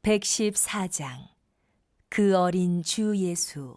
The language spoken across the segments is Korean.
114장 그 어린 주 예수.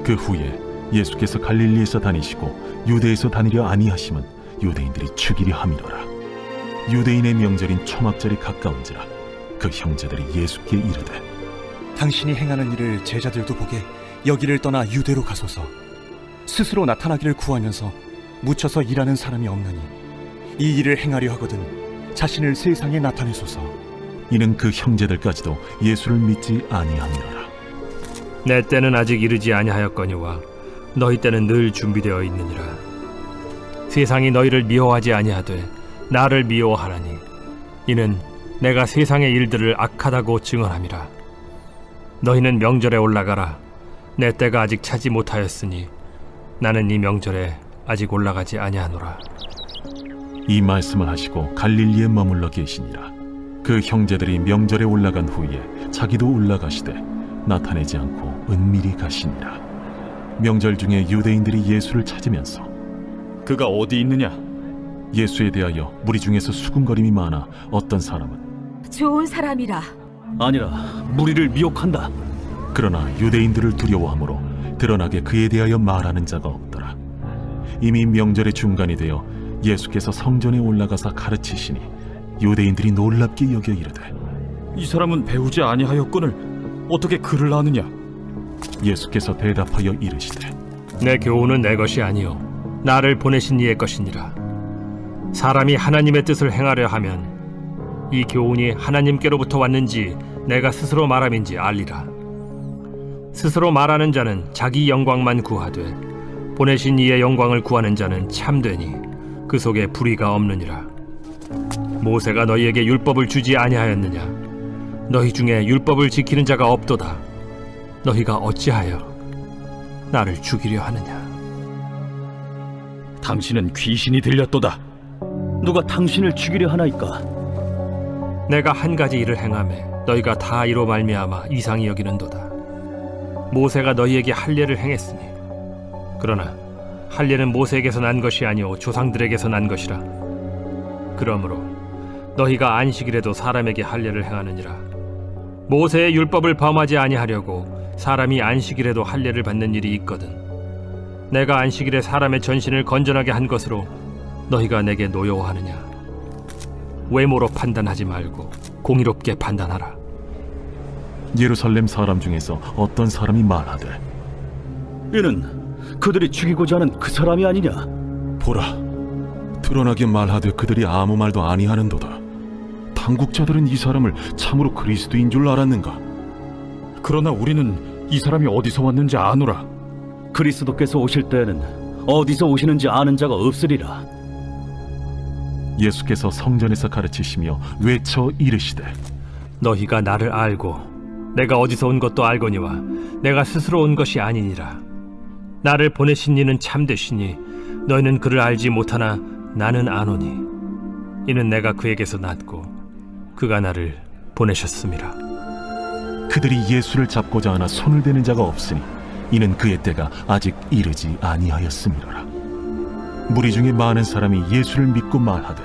그 후에 예수께서 갈릴리에서 다니시고 유대에서 다니려 아니하심은 유대인들이 죽이려 함이로라. 유대인의 명절인 초막절이 가까운지라 그 형제들이 예수께 이르되, 당신이 행하는 일을 제자들도 보게 여기를 떠나 유대로 가소서. 스스로 나타나기를 구하면서 묻혀서 일하는 사람이 없느니 이 일을 행하려 하거든 자신을 세상에 나타내소서. 이는 그 형제들까지도 예수를 믿지 아니함이로라. 내 때는 아직 이르지 아니하였거니와 너희 때는 늘 준비되어 있느니라. 세상이 너희를 미워하지 아니하되 나를 미워하나니 이는 내가 세상의 일들을 악하다고 증언함이라. 너희는 명절에 올라가라. 내 때가 아직 차지 못하였으니 나는 이 명절에 아직 올라가지 아니하노라. 이 말씀을 하시고 갈릴리에 머물러 계시니라. 그 형제들이 명절에 올라간 후에 자기도 올라가시되 나타내지 않고 은밀히 가시니라. 명절 중에 유대인들이 예수를 찾으면서 그가 어디 있느냐? 예수에 대하여 무리 중에서 수군거림이 많아 어떤 사람은 좋은 사람이라. 아니라 무리를 미혹한다. 그러나 유대인들을 두려워하므로 드러나게 그에 대하여 말하는 자가 없더라. 이미 명절의 중간이 되어 예수께서 성전에 올라가사 가르치시니 유대인들이 놀랍게 여겨 이르되, 이 사람은 배우지 아니하였거늘 어떻게 글을 아느냐? 예수께서 대답하여 이르시되, 내 교훈은 내 것이 아니요 나를 보내신 이의 것이니라. 사람이 하나님의 뜻을 행하려 하면 이 교훈이 하나님께로부터 왔는지 내가 스스로 말함인지 알리라. 스스로 말하는 자는 자기 영광만 구하되 보내신 이의 영광을 구하는 자는 참되니 그 속에 불의가 없느니라. 모세가 너희에게 율법을 주지 아니하였느냐? 너희 중에 율법을 지키는 자가 없도다. 너희가 어찌하여 나를 죽이려 하느냐? 당신은 귀신이 들렸도다. 누가 당신을 죽이려 하나이까? 내가 한 가지 일을 행하매 너희가 다 이로 말미암아 이상히 여기는도다. 모세가 너희에게 할례를 행했으니 그러나 할례는 모세에게서 난 것이 아니오 조상들에게서 난 것이라. 그러므로 너희가 안식일에도 사람에게 할례를 행하느니라. 모세의 율법을 범하지 아니하려고 사람이 안식일에도 할례를 받는 일이 있거든. 내가 안식일에 사람의 전신을 건전하게 한 것으로 너희가 내게 노여워하느냐? 외모로 판단하지 말고 공의롭게 판단하라. 예루살렘 사람 중에서 어떤 사람이 말하되, 이는 그들이 죽이고자 하는 그 사람이 아니냐? 보라, 드러나게 말하되 그들이 아무 말도 아니하는도다. 당국자들은 이 사람을 참으로 그리스도인 줄 알았는가? 그러나 우리는 이 사람이 어디서 왔는지 아노라. 그리스도께서 오실 때에는 어디서 오시는지 아는 자가 없으리라. 예수께서 성전에서 가르치시며 외쳐 이르시되 너희가 나를 알고 내가 어디서 온 것도 알거니와 내가 스스로 온 것이 아니니라. 나를 보내신 이는 참되시니 너희는 그를 알지 못하나 나는 아노니 이는 내가 그에게서 났고 그가 나를 보내셨음이라. 그들이 예수를 잡고자 하나 손을 대는 자가 없으니 이는 그의 때가 아직 이르지 아니하였음이라. 무리 중에 많은 사람이 예수를 믿고 말하되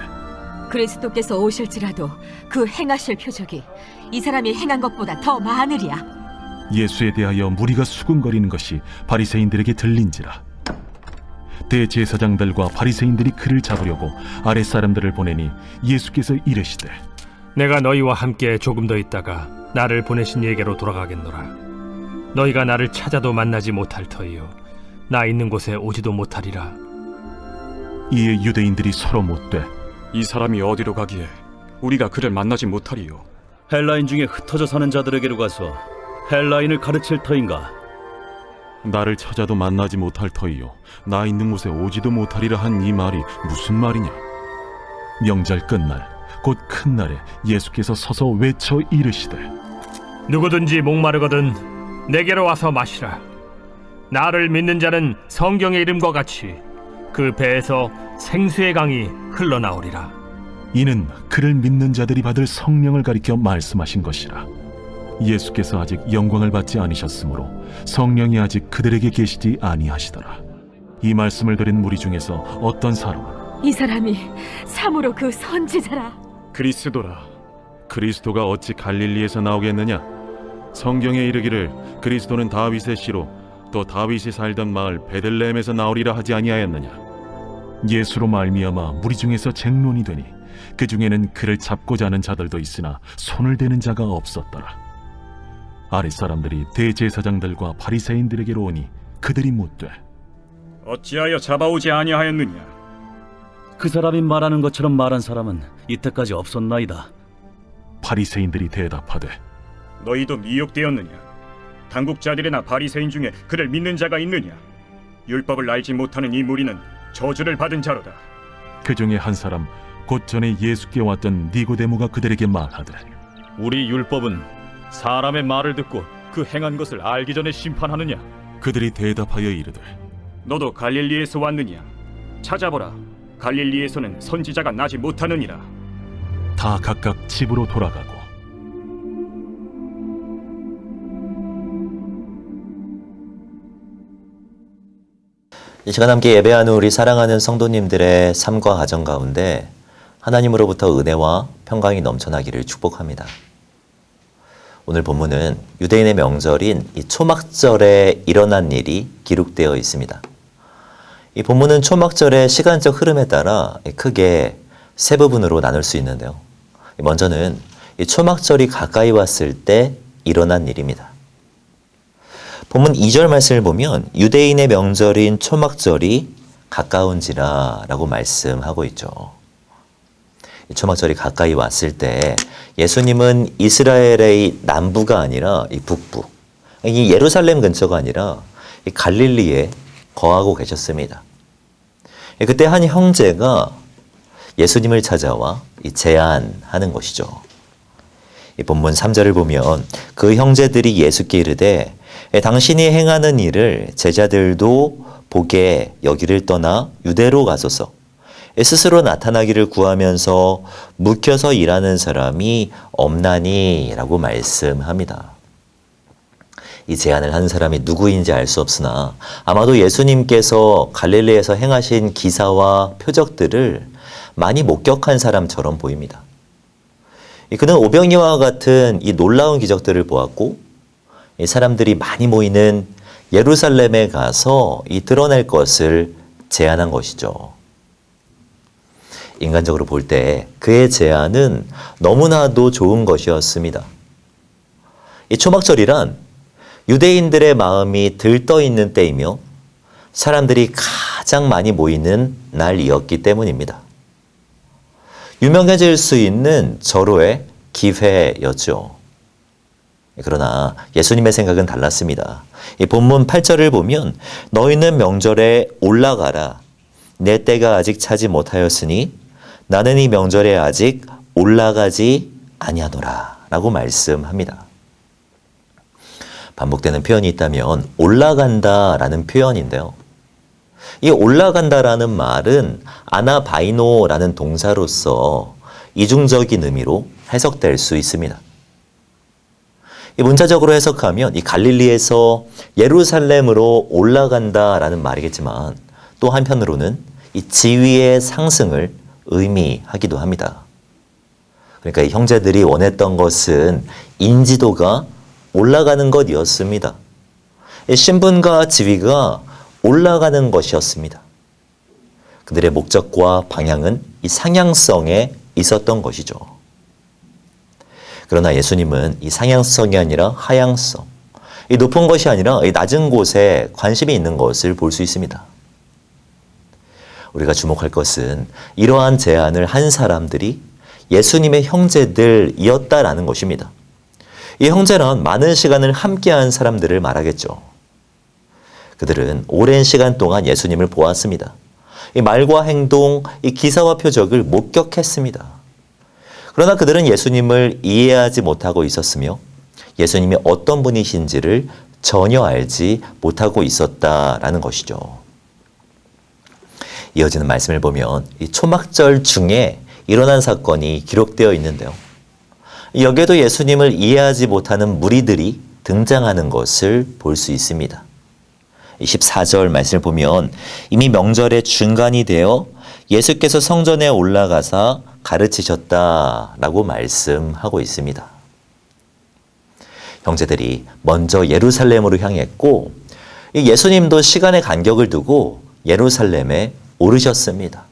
그리스도께서 오실지라도 그 행하실 표적이 이 사람이 행한 것보다 더 많으리야. 예수에 대하여 무리가 수군거리는 것이 바리새인들에게 들린지라. 대제사장들과 바리새인들이 그를 잡으려고 아랫 사람들을 보내니 예수께서 이르시되 내가 너희와 함께 조금 더 있다가 나를 보내신 이에게로 돌아가겠노라. 너희가 나를 찾아도 만나지 못할 터이요 나 있는 곳에 오지도 못하리라. 이에 유대인들이 서로 묻되 이 사람이 어디로 가기에 우리가 그를 만나지 못하리요? 헬라인 중에 흩어져 사는 자들에게로 가서 헬라인을 가르칠 터인가? 나를 찾아도 만나지 못할 터이요 나 있는 곳에 오지도 못하리라 한 이 말이 무슨 말이냐? 명절 끝날 곧 큰 날에 예수께서 서서 외쳐 이르시되 누구든지 목마르거든 내게로 와서 마시라. 나를 믿는 자는 성경의 이름과 같이 그 배에서 생수의 강이 흘러나오리라. 이는 그를 믿는 자들이 받을 성령을 가리켜 말씀하신 것이라. 예수께서 아직 영광을 받지 않으셨으므로 성령이 아직 그들에게 계시지 아니하시더라. 이 말씀을 들은 무리 중에서 어떤 사람은 이 사람이 참으로 그 선지자라. 그리스도라. 그리스도가 어찌 갈릴리에서 나오겠느냐? 성경에 이르기를 그리스도는 다윗의 씨로 또 다윗이 살던 마을 베들레헴에서 나오리라 하지 아니하였느냐? 예수로 말미암아 무리 중에서 쟁론이 되니 그 중에는 그를 잡고자 하는 자들도 있으나 손을 대는 자가 없었더라. 아랫 사람들이 대제사장들과 바리새인들에게로 오니 그들이 묻되 어찌하여 잡아오지 아니하였느냐? 그 사람이 말하는 것처럼 말한 사람은 이때까지 없었나이다. 바리새인들이 대답하되 너희도 미혹되었느냐? 당국자들이나 바리새인 중에 그를 믿는 자가 있느냐? 율법을 알지 못하는 이 무리는 저주를 받은 자로다. 그 중에 한 사람 곧 전에 예수께 왔던 니고데모가 그들에게 말하되 우리 율법은 사람의 말을 듣고 그 행한 것을 알기 전에 심판하느냐? 그들이 대답하여 이르되 너도 갈릴리에서 왔느냐? 찾아보라. 갈릴리에서는 선지자가 나지 못하느니라. 다 각각 집으로 돌아가고 이 시간 함께 예배하는 우리 사랑하는 성도님들의 삶과 가정 가운데 하나님으로부터 은혜와 평강이 넘쳐나기를 축복합니다. 오늘 본문은 유대인의 명절인 이 초막절에 일어난 일이 기록되어 있습니다. 이 본문은 초막절의 시간적 흐름에 따라 크게 세 부분으로 나눌 수 있는데요. 먼저는 이 초막절이 가까이 왔을 때 일어난 일입니다. 본문 2절 말씀을 보면 유대인의 명절인 초막절이 가까운지라 라고 말씀하고 있죠. 이 초막절이 가까이 왔을 때 예수님은 이스라엘의 남부가 아니라 이 북부, 이 예루살렘 근처가 아니라 이 갈릴리에 거하고 계셨습니다. 그때 한 형제가 예수님을 찾아와 제안하는 것이죠. 이 본문 3절을 보면 그 형제들이 예수께 이르되 당신이 행하는 일을 제자들도 보게 여기를 떠나 유대로 가소서. 스스로 나타나기를 구하면서 묵혀서 일하는 사람이 없나니 라고 말씀합니다. 이 제안을 한 사람이 누구인지 알 수 없으나 아마도 예수님께서 갈릴리에서 행하신 기사와 표적들을 많이 목격한 사람처럼 보입니다. 그는 오병이와 같은 이 놀라운 기적들을 보았고 이 사람들이 많이 모이는 예루살렘에 가서 이 드러낼 것을 제안한 것이죠. 인간적으로 볼 때 그의 제안은 너무나도 좋은 것이었습니다. 이 초막절이란 유대인들의 마음이 들떠 있는 때이며 사람들이 가장 많이 모이는 날이었기 때문입니다. 유명해질 수 있는 절호의 기회였죠. 그러나 예수님의 생각은 달랐습니다. 이 본문 8절을 보면 너희는 명절에 올라가라. 내 때가 아직 차지 못하였으니 나는 이 명절에 아직 올라가지 아니하노라 라고 말씀합니다. 반복되는 표현이 있다면 올라간다라는 표현인데요. 이 올라간다라는 말은 아나바이노라는 동사로서 이중적인 의미로 해석될 수 있습니다. 이 문자적으로 해석하면 이 갈릴리에서 예루살렘으로 올라간다라는 말이겠지만 또 한편으로는 이 지위의 상승을 의미하기도 합니다. 그러니까 이 형제들이 원했던 것은 인지도가 올라가는 것이었습니다. 이 신분과 지위가 올라가는 것이었습니다. 그들의 목적과 방향은 이 상향성에 있었던 것이죠. 그러나 예수님은 이 상향성이 아니라 하향성, 이 높은 것이 아니라 이 낮은 곳에 관심이 있는 것을 볼 수 있습니다. 우리가 주목할 것은 이러한 제안을 한 사람들이 예수님의 형제들이었다라는 것입니다. 이 형제란 많은 시간을 함께한 사람들을 말하겠죠. 그들은 오랜 시간 동안 예수님을 보았습니다. 이 말과 행동, 이 기사와 표적을 목격했습니다. 그러나 그들은 예수님을 이해하지 못하고 있었으며 예수님이 어떤 분이신지를 전혀 알지 못하고 있었다라는 것이죠. 이어지는 말씀을 보면 이 초막절 중에 일어난 사건이 기록되어 있는데요. 여기에도 예수님을 이해하지 못하는 무리들이 등장하는 것을 볼 수 있습니다. 14절 말씀을 보면 이미 명절의 중간이 되어 예수께서 성전에 올라가사 가르치셨다라고 말씀하고 있습니다. 형제들이 먼저 예루살렘으로 향했고 예수님도 시간의 간격을 두고 예루살렘에 오르셨습니다.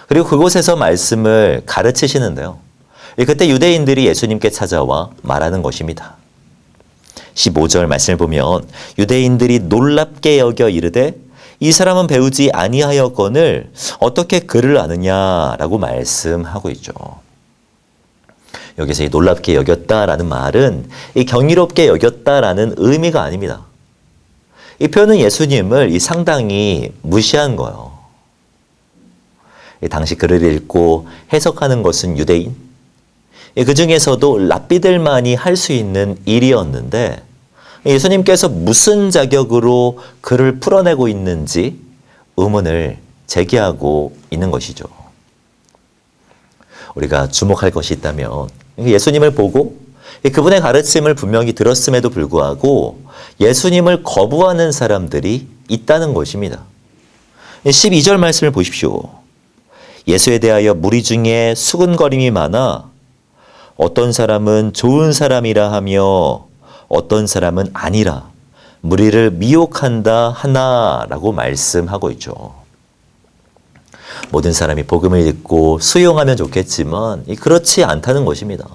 그리고 그곳에서 말씀을 가르치시는데요. 그때 유대인들이 예수님께 찾아와 말하는 것입니다. 15절 말씀을 보면 유대인들이 놀랍게 여겨 이르되 이 사람은 배우지 아니하였거늘 어떻게 글을 아느냐라고 말씀하고 있죠. 여기서 이 놀랍게 여겼다라는 말은 이 경이롭게 여겼다라는 의미가 아닙니다. 이 표현은 예수님을 이 상당히 무시한 거예요. 당시 글을 읽고 해석하는 것은 유대인, 그 중에서도 랍비들만이 할 수 있는 일이었는데 예수님께서 무슨 자격으로 글을 풀어내고 있는지 의문을 제기하고 있는 것이죠. 우리가 주목할 것이 있다면 예수님을 보고 그분의 가르침을 분명히 들었음에도 불구하고 예수님을 거부하는 사람들이 있다는 것입니다. 12절 말씀을 보십시오. 예수에 대하여 무리 중에 수군거림이 많아 어떤 사람은 좋은 사람이라 하며 어떤 사람은 아니라 무리를 미혹한다 하나라고 말씀하고 있죠. 모든 사람이 복음을 듣고 수용하면 좋겠지만 그렇지 않다는 것입니다.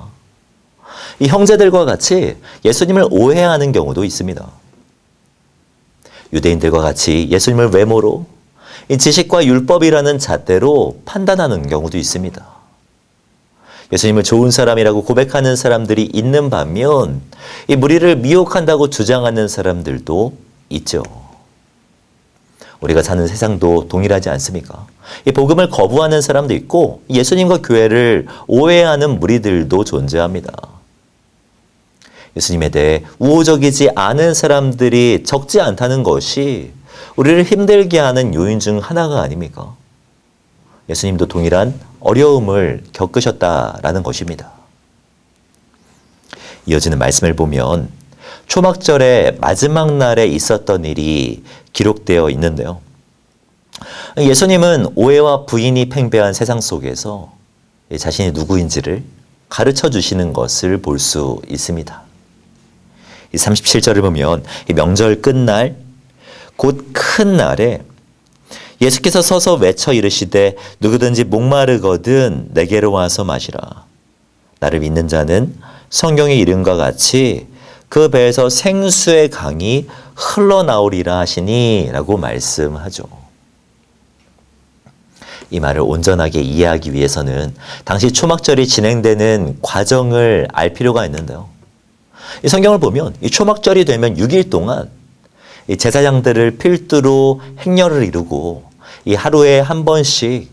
이 형제들과 같이 예수님을 오해하는 경우도 있습니다. 유대인들과 같이 예수님을 외모로 이 지식과 율법이라는 잣대로 판단하는 경우도 있습니다. 예수님을 좋은 사람이라고 고백하는 사람들이 있는 반면 이 무리를 미혹한다고 주장하는 사람들도 있죠. 우리가 사는 세상도 동일하지 않습니까? 이 복음을 거부하는 사람도 있고 예수님과 교회를 오해하는 무리들도 존재합니다. 예수님에 대해 우호적이지 않은 사람들이 적지 않다는 것이 우리를 힘들게 하는 요인 중 하나가 아닙니까? 예수님도 동일한 어려움을 겪으셨다라는 것입니다. 이어지는 말씀을 보면 초막절의 마지막 날에 있었던 일이 기록되어 있는데요. 예수님은 오해와 부인이 팽배한 세상 속에서 자신이 누구인지를 가르쳐 주시는 것을 볼 수 있습니다. 37절을 보면 명절 끝날 곧 큰 날에 예수께서 서서 외쳐 이르시되 누구든지 목마르거든 내게로 와서 마시라. 나를 믿는 자는 성경의 이름과 같이 그 배에서 생수의 강이 흘러나오리라 하시니 라고 말씀하죠. 이 말을 온전하게 이해하기 위해서는 당시 초막절이 진행되는 과정을 알 필요가 있는데요. 이 성경을 보면 이 초막절이 되면 6일 동안 이 제사장들을 필두로 행렬을 이루고 이 하루에 한 번씩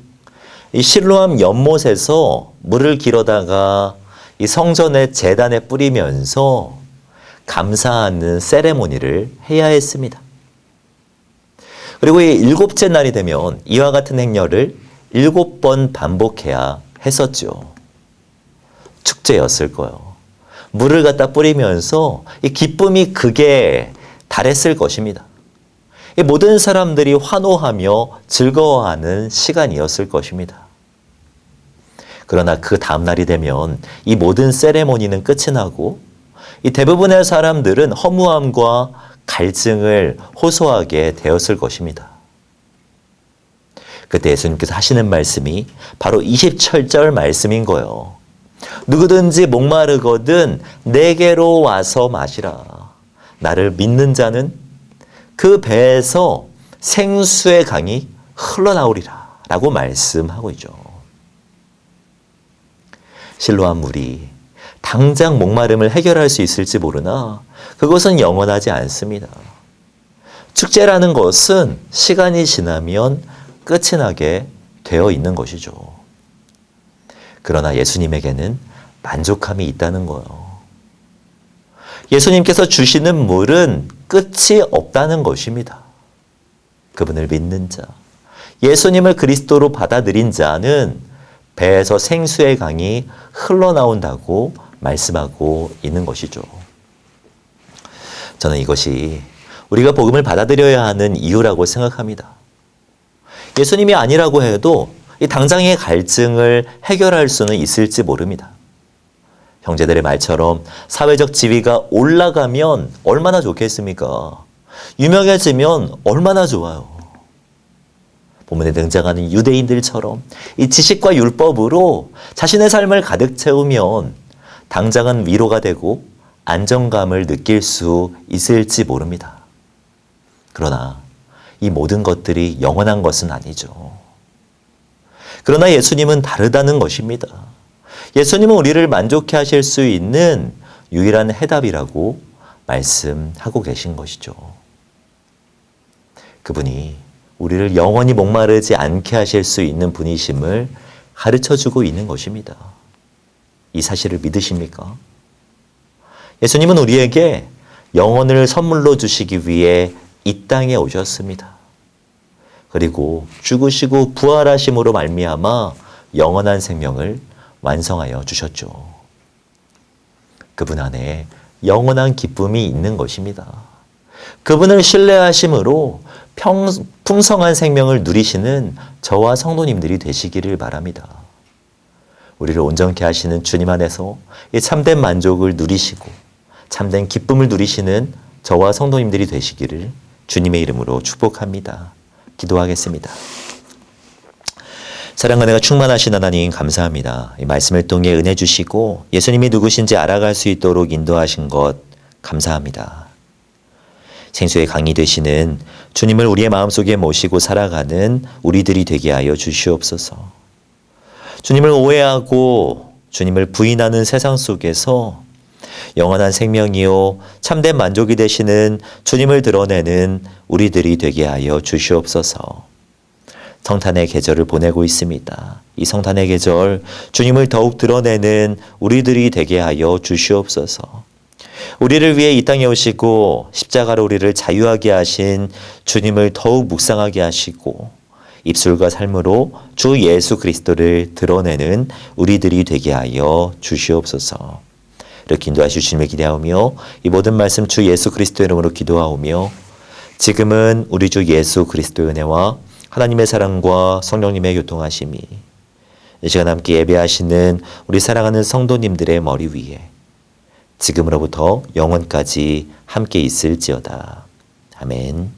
이 실로암 연못에서 물을 길어다가 이 성전의 제단에 뿌리면서 감사하는 세레모니를 해야 했습니다. 그리고 이 7째 날이 되면 이와 같은 행렬을 7번 반복해야 했었죠. 축제였을 거예요. 물을 갖다 뿌리면서 이 기쁨이 극에 달했을 것입니다. 이 모든 사람들이 환호하며 즐거워하는 시간이었을 것입니다. 그러나 그 다음 날이 되면 이 모든 세레모니는 끝이 나고 이 대부분의 사람들은 허무함과 갈증을 호소하게 되었을 것입니다. 그때 예수님께서 하시는 말씀이 바로 27절 말씀인 거예요. 누구든지 목마르거든 내게로 와서 마시라. 나를 믿는 자는 그 배에서 생수의 강이 흘러나오리라 라고 말씀하고 있죠. 실로암 물이 당장 목마름을 해결할 수 있을지 모르나 그것은 영원하지 않습니다. 축제라는 것은 시간이 지나면 끝이 나게 되어 있는 것이죠. 그러나 예수님에게는 만족함이 있다는 거예요. 예수님께서 주시는 물은 끝이 없다는 것입니다. 그분을 믿는 자, 예수님을 그리스도로 받아들인 자는 배에서 생수의 강이 흘러나온다고 말씀하고 있는 것이죠. 저는 이것이 우리가 복음을 받아들여야 하는 이유라고 생각합니다. 예수님이 아니라고 해도 이 당장의 갈증을 해결할 수는 있을지 모릅니다. 형제들의 말처럼 사회적 지위가 올라가면 얼마나 좋겠습니까? 유명해지면 얼마나 좋아요. 본문에 등장하는 유대인들처럼 이 지식과 율법으로 자신의 삶을 가득 채우면 당장은 위로가 되고 안정감을 느낄 수 있을지 모릅니다. 그러나 이 모든 것들이 영원한 것은 아니죠. 그러나 예수님은 다르다는 것입니다. 예수님은 우리를 만족해 하실 수 있는 유일한 해답이라고 말씀하고 계신 것이죠. 그분이 우리를 영원히 목마르지 않게 하실 수 있는 분이심을 가르쳐주고 있는 것입니다. 이 사실을 믿으십니까? 예수님은 우리에게 영혼을 선물로 주시기 위해 이 땅에 오셨습니다. 그리고 죽으시고 부활하심으로 말미암아 영원한 생명을 완성하여 주셨죠. 그분 안에 영원한 기쁨이 있는 것입니다. 그분을 신뢰하심으로 풍성한 생명을 누리시는 저와 성도님들이 되시기를 바랍니다. 우리를 온전케 하시는 주님 안에서 이 참된 만족을 누리시고 참된 기쁨을 누리시는 저와 성도님들이 되시기를 주님의 이름으로 축복합니다. 기도하겠습니다. 사랑과 은혜가 충만하신 하나님 감사합니다. 이 말씀을 통해 은혜 주시고 예수님이 누구신지 알아갈 수 있도록 인도하신 것 감사합니다. 생수의 강이 되시는 주님을 우리의 마음속에 모시고 살아가는 우리들이 되게 하여 주시옵소서. 주님을 오해하고 주님을 부인하는 세상 속에서 영원한 생명이요 참된 만족이 되시는 주님을 드러내는 우리들이 되게 하여 주시옵소서. 성탄의 계절을 보내고 있습니다. 이 성탄의 계절 주님을 더욱 드러내는 우리들이 되게 하여 주시옵소서. 우리를 위해 이 땅에 오시고 십자가로 우리를 자유하게 하신 주님을 더욱 묵상하게 하시고 입술과 삶으로 주 예수 그리스도를 드러내는 우리들이 되게 하여 주시옵소서. 이렇게 인도하실 주님을 기대하오며 이 모든 말씀 주 예수 그리스도의 이름으로 기도하오며 지금은 우리 주 예수 그리스도의 은혜와 하나님의 사랑과 성령님의 교통하심이 이 시간 함께 예배하시는 우리 사랑하는 성도님들의 머리 위에 지금으로부터 영원까지 함께 있을지어다. 아멘.